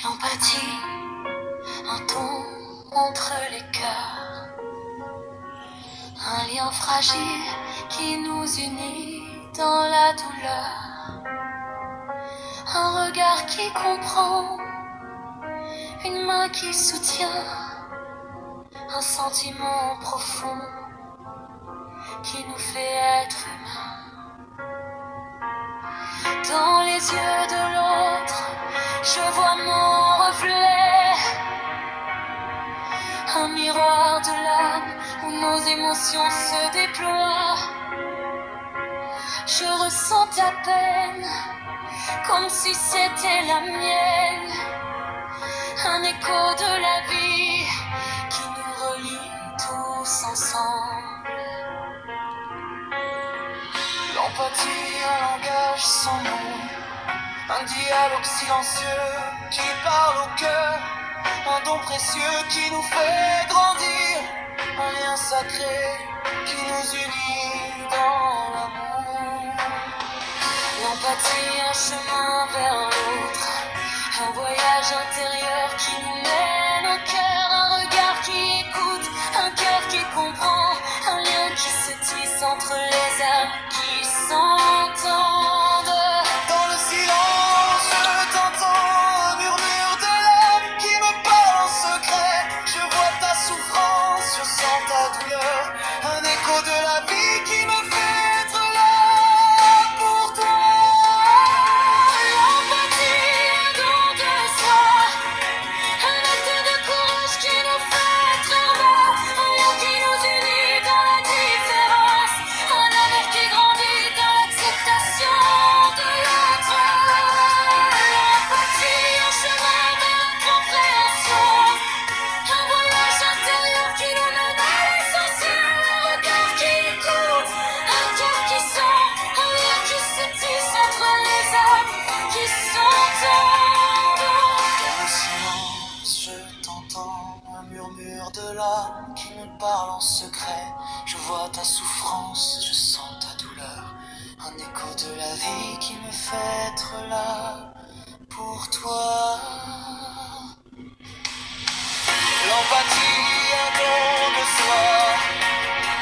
L'empathie, un pont entre les cœurs, un lien fragile qui nous unit dans la douleur, un regard qui comprend, une main qui soutient, un sentiment profond qui nous fait être humains. Dans les yeux de l'autre, je vois mon reflet, un miroir de l'âme où nos émotions se déploient. Je ressens ta peine comme si c'était la mienne, un écho de la vie qui nous relie tous ensemble. L'empathie, un langage sans mots, un dialogue silencieux qui parle au cœur, un don précieux qui nous fait grandir, un lien sacré qui nous unit dans l'amour. L'empathie, un chemin vers l'autre, un voyage intérieur qui nous mène au cœur, un regard qui écoute, un cœur qui comprend, un lien qui se tisse entre les âmes qui s'entendent. Dans le silence, je t'entends, un murmure de l'âme qui me parle en secret. Je vois ta souffrance, je sens ta douleur, un écho de la vie qui me fait être là pour toi. L'empathie, un don de soi, un acte de courage qui nous fait être heureux, un lien qui nous unit dans la différence, un amour qui grandit dans l'acceptation de l'autre. L'empathie, un chemin vers la compréhension, un voyage intérieur qui nous mène à l'essentiel, un regard qui écoute, un cœur qui sent, un lien qui se tisse entre les âmes qui s'entendent. Dans le silence, je t'entends, un murmure de l'âme qui me parle en secret. Je vois ta souffrance, je sens ta douleur, un écho de la vie qui me fait être là pour toi. L'empathie, un don de soi,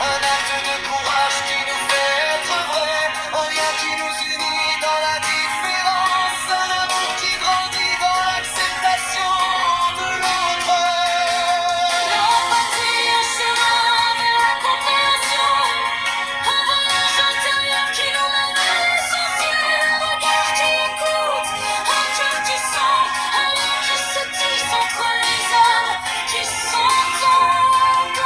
un acte de courage qui nous fait être vrai, un lien qui nous unit dans la différence, un amour qui grandit dans l'acceptation de l'autre. L'empathie, un chemin vers la compréhension, un voyage intérieur qui nous mène à l'essentiel, un regard qui écoute, un cœur qui sent, un lien qui se tisse entre les âmes qui s'entendent.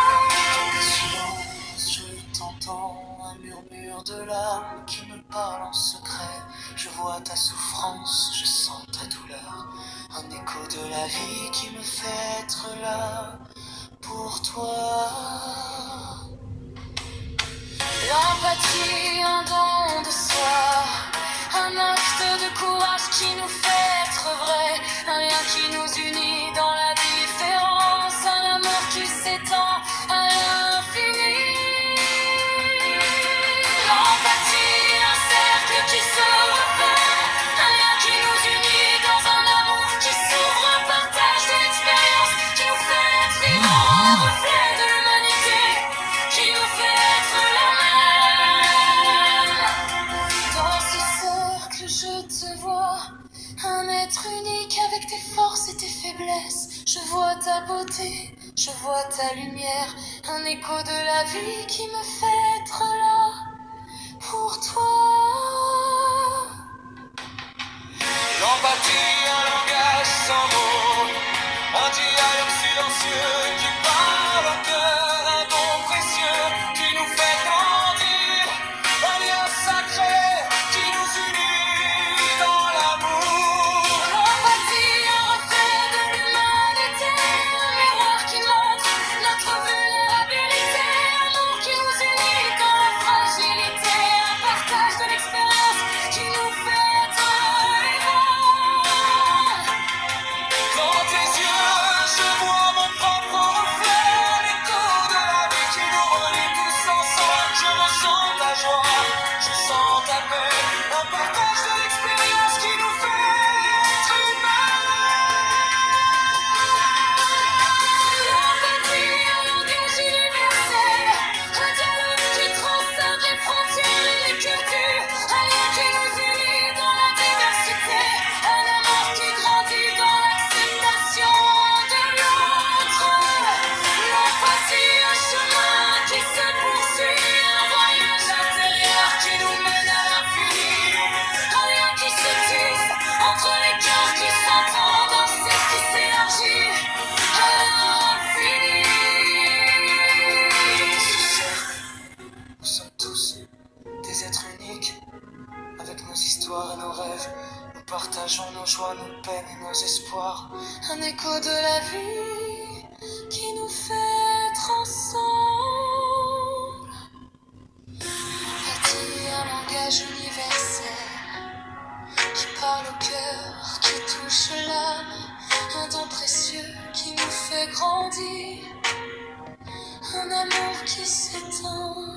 Dans le silence, je t'entends, un murmure de l'âme qui me parle en secret. Je vois ta souffrance, je sens ta douleur, un écho de la vie qui me fait être là pour toi. L'empathie, un don de soi, un acte de courage qui nous fait être vrai, un lien qui nous unit dans la différence, un amour qui s'étend à l'infini. L'empathie, un cercle qui se referme, un lien qui nous unit dans un amour qui s'ouvre, un partage de l'expérience qui nous fait être vivants, un reflet de l'humanité qui nous fait être la même. Dans ce cercle, je te vois, un être unique avec tes forces et tes faiblesses. Je vois ta beauté, je vois ta lumière, un écho de la vie qui me fait être là pour toi. L'empathie, un langage sans mots, un dialogue silencieux qui parle au cœur, un don précieux qui nous fait grandir, un lien sacré qui nous unit dans l'amour. L'empathie, un reflet de l'humanité, un miroir qui montre notre vulnérabilité, un amour qui nous unit dans la fragilité, un partage de peines et nos espoirs, un écho de la vie qui nous fait être ensemble. A-t-il un langage universel qui parle au cœur, qui touche l'âme, un don précieux qui nous fait grandir, un amour qui s'étend.